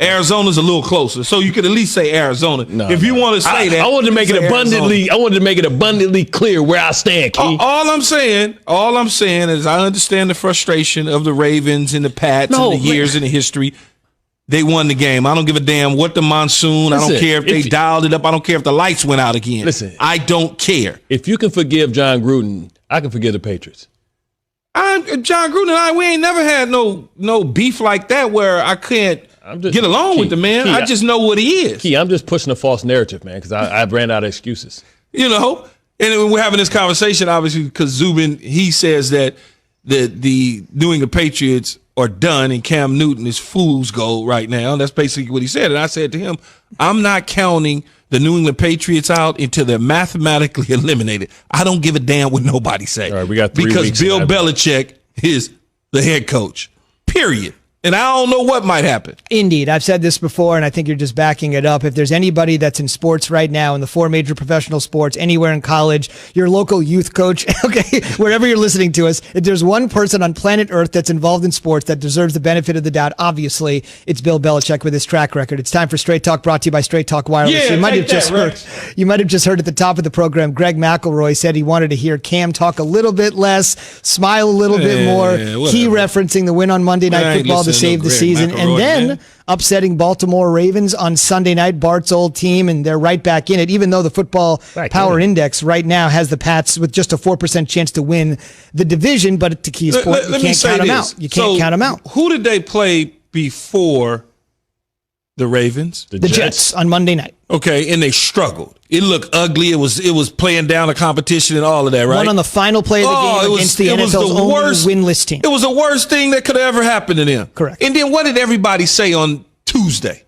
Arizona's a little closer, so you could at least say Arizona. If you want to say that, I wanted to make it abundantly. Arizona. I wanted to make it abundantly clear where I stand, Key. All I'm saying is I understand the frustration of the Ravens and the Pats and the years and the history. They won the game. I don't give a damn what the monsoon. I don't care if they dialed it up. I don't care if the lights went out again. Listen, I don't care. If you can forgive John Gruden, I can forgive the Patriots. John Gruden and we ain't never had no beef like that where I can't get along with the man. Key, I just know what he is. Key, I'm just pushing a false narrative, man, because I ran out of excuses. You know, and we're having this conversation, obviously, because Zubin, he says that the New England Patriots are done and Cam Newton is fool's gold right now. That's basically what he said. And I said to him, I'm not counting the New England Patriots out until they're mathematically eliminated. I don't give a damn what nobody say. All right, we got 3 because weeks Bill Belichick is the head coach, period. And I don't know what might happen. Indeed. I've said this before, and I think you're just backing it up. If there's anybody that's in sports right now, in the 4 major professional sports, anywhere in college, your local youth coach, okay, wherever you're listening to us, if there's one person on planet Earth that's involved in sports that deserves the benefit of the doubt, obviously, it's Bill Belichick with his track record. It's time for Straight Talk, brought to you by Straight Talk Wireless. Yeah, you might have just heard at the top of the program, Greg McElroy said he wanted to hear Cam talk a little bit less, smile a little bit more, key referencing the win on Monday Night Football to save the season. And then upsetting Baltimore Ravens on Sunday night, Bart's old team, and they're right back in it, even though the football power index right now has the Pats with just a 4% chance to win the division. But to Key's point, you can't count them out. You can't count them out. Who did they play before the Ravens? The Jets on Monday night. Okay, and they struggled. It looked ugly. It was playing down the competition and all of that, right? One on the final play of the game against the NFL's only winless team. It was the worst thing that could have ever happened to them. Correct. And then what did everybody say on Tuesday?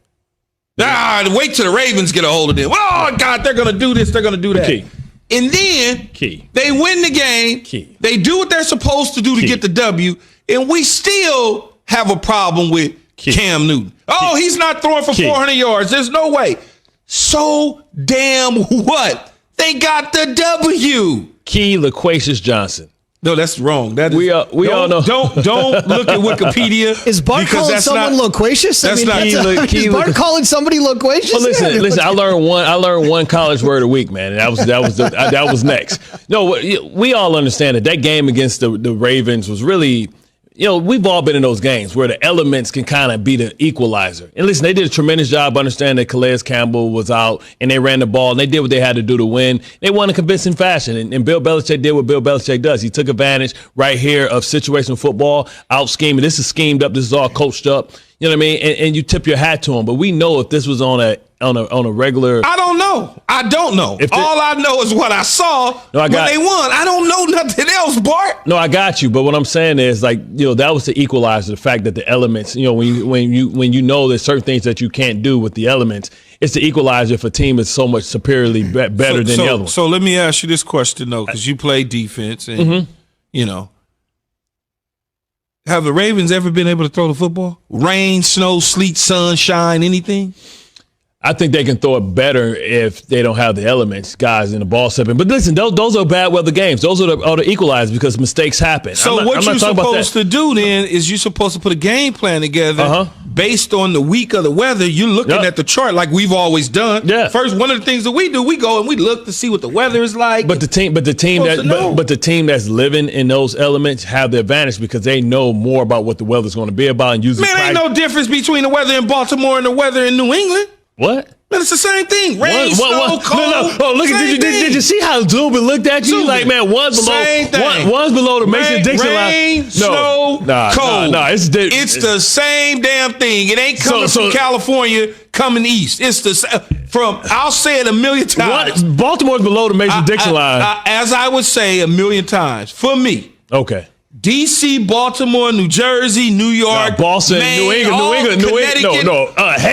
Wait till the Ravens get a hold of them. Oh, God, they're going to do this. They're going to do that. Key. And then they win the game. Key. They do what they're supposed to do to get the W, and we still have a problem with Cam Newton. Oh, he's not throwing for 400 yards. There's no way. So damn what? They got the W. Key Laquacious Johnson. No, that's wrong. That is, we all know. Don't look at Wikipedia. Is Bart calling someone loquacious? Is Bart calling somebody loquacious? Well, listen. I learned one college word a week, man. And that was next. No, we all understand that game against the Ravens was really. You know, we've all been in those games where the elements can kind of be the equalizer. And listen, they did a tremendous job understanding that Calais Campbell was out and they ran the ball and they did what they had to do to win. They won in convincing fashion. And Bill Belichick did what Bill Belichick does. He took advantage right here of situational football, out scheming. This is schemed up. This is all coached up. You know what I mean? And you tip your hat to him. But we know if this was on a regular. I don't know. All I know is what I saw when they won. I don't know nothing else, Bart. No, I got you. But what I'm saying is, like, you know, that was the equalizer. The fact that the elements, you know, when you know there's certain things that you can't do with the elements, it's the equalizer if a team is so much superiorly better than the other one. So let me ask you this question though, because you play defense, and you know. Have the Ravens ever been able to throw the football? Rain, snow, sleet, sunshine, anything? I think they can throw it better if they don't have the elements, guys, in the ball stepping. But listen, those are bad weather games. Those are the equalizers because mistakes happen. So what you're supposed to do then is you're supposed to put a game plan together based on the week of the weather. You're looking at the chart like we've always done. Yeah. First, one of the things that we do, we go and we look to see what the weather is like. But the team that's living in those elements have the advantage because they know more about what the weather's going to be about and using. Man, ain't no difference between the weather in Baltimore and the weather in New England. What? Man, it's the same thing. Rain, snow, cold. No. Oh, look at did you see how Zubin looked at you? Like, man, one's below the Mason-Dixon line. Rain, snow, cold. No, it's the same damn thing. It ain't coming from California coming east. It's I'll say it a million times. Baltimore's below the Mason-Dixon line. As I would say a million times. For me. Okay. D.C., Baltimore, New Jersey, New York, Boston, Maine, New England, Connecticut, hell no.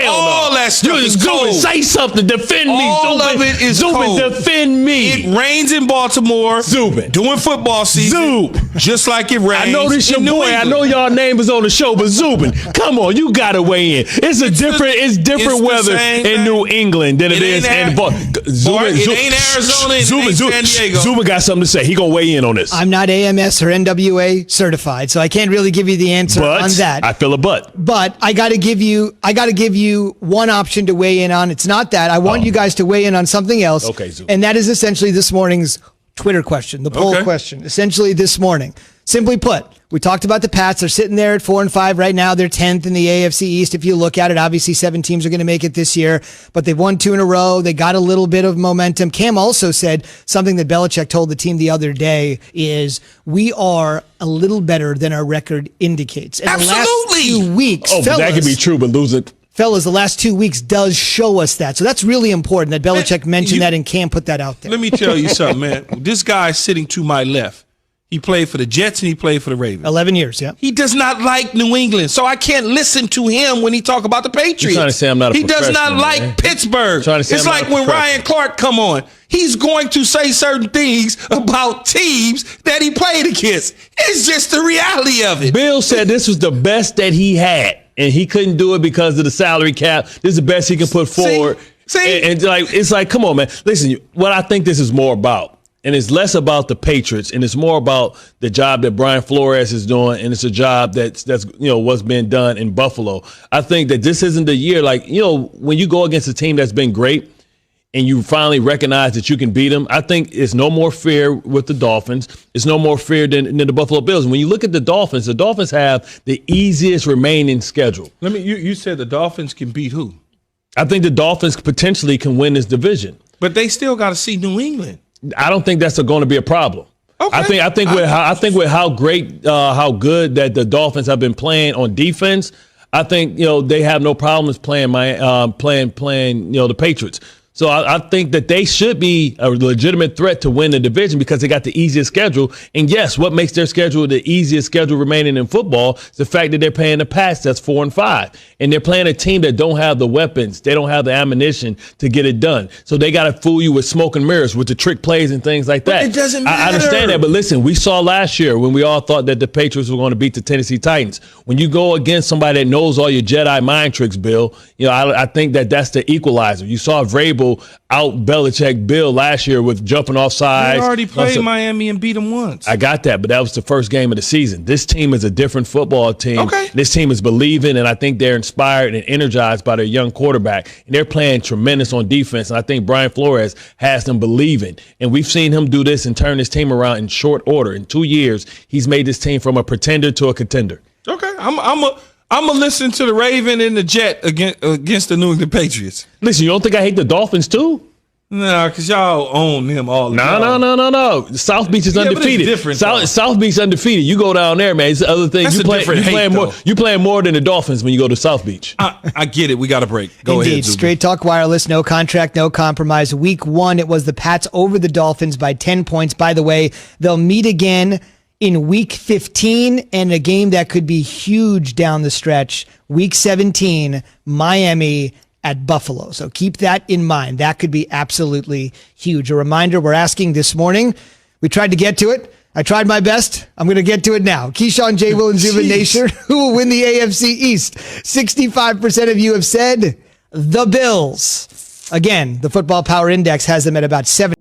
All that that stuff is cold. Say something. Defend me. All of it is cold. Defend me. It rains in Baltimore. Zubin. During football season. Just like it rains. I know this your boy. I know y'all name is on the show, but Zubin, come on, you gotta weigh in. It's different weather in New England than it is in Baltimore. It ain't Arizona. It ain't San Diego. Zubin got something to say. He gonna weigh in on this. I'm not AMS or NWA certified, so I can't really give you the answer on that. I feel a but. But I got to give you one option to weigh in on. It's not that. I want you guys to weigh in on something else. Okay, Zubin. And that is essentially this morning's Twitter question, the poll question. Essentially this morning. Simply put, we talked about the Pats. They're sitting there at 4-5 right now. They're 10th in the AFC East. If you look at it, obviously 7 teams are going to make it this year, but they've won 2 in a row. They got a little bit of momentum. Cam also said something that Belichick told the team the other day is we are a little better than our record indicates. And Absolutely. The last 2 weeks, but that could be true, but lose it. Fellas, the last 2 weeks does show us that. So that's really important that Belichick mentioned that and Cam put that out there. Let me tell you something, man. This guy sitting to my left, he played for the Jets and he played for the Ravens. 11 years, yeah. He does not like New England, so I can't listen to him when he talk about the Patriots. You're trying to say I'm not a He does not professional, like man. Pittsburgh. It's like when Ryan Clark come on. He's going to say certain things about teams that he played against. It's just the reality of it. Bill said this was the best that he had, and he couldn't do it because of the salary cap. This is the best he can put forward. See? And like it's like, come on, man. Listen, what I think this is more about. And it's less about the Patriots, and it's more about the job that Brian Flores is doing, and it's a job that's what's been done in Buffalo. I think that this isn't the year, when you go against a team that's been great and you finally recognize that you can beat them. I think it's no more fear with the Dolphins. It's no more fear than the Buffalo Bills. And when you look at the Dolphins have the easiest remaining schedule. You said the Dolphins can beat who? I think the Dolphins potentially can win this division, but they still got to see New England. I don't think that's going to be a problem. Okay. I think with how good that the Dolphins have been playing on defense, I think they have no problems playing the Patriots. So I think that they should be a legitimate threat to win the division because they got the easiest schedule. And yes, what makes their schedule the easiest schedule remaining in football is the fact that they're playing the Pats that's 4-5. And they're playing a team that don't have the weapons. They don't have the ammunition to get it done. So they got to fool you with smoke and mirrors, with the trick plays and things like that. But it doesn't matter. I understand that. But listen, we saw last year when we all thought that the Patriots were going to beat the Tennessee Titans. When you go against somebody that knows all your Jedi mind tricks, Bill, I think that's the equalizer. You saw Vrabel out Belichick Bill last year with jumping off sides. They already played Miami and beat them once. I got that, but that was the first game of the season. This team is a different football team. Okay. This team is believing, and I think they're inspired and energized by their young quarterback. And they're playing tremendous on defense, and I think Brian Flores has them believing. And we've seen him do this and turn his team around in short order. In 2 years, he's made this team from a pretender to a contender. Okay, I'm gonna listen to the Raven and the Jet against the New England Patriots. Listen, you don't think I hate the Dolphins too? No, because y'all own them all. No. South Beach is undefeated. But it's different, South Beach undefeated. You go down there, man. It's the other thing. That's You playing more than the Dolphins when you go to South Beach. I get it. We got a break. Go ahead. Indeed. Straight Talk Wireless, no contract, no compromise. Week 1, it was the Pats over the Dolphins by 10 points. By the way, they'll meet again in week 15 and a game that could be huge down the stretch. Week 17, Miami at Buffalo. So keep that in mind. That could be absolutely huge. A reminder, we're asking this morning. We tried to get to it. I tried my best. I'm going to get to it now. Keyshawn, J. Will, and Zubin Nation, who will win the AFC East? 65% of you have said the Bills. Again, the Football Power Index has them at about 70.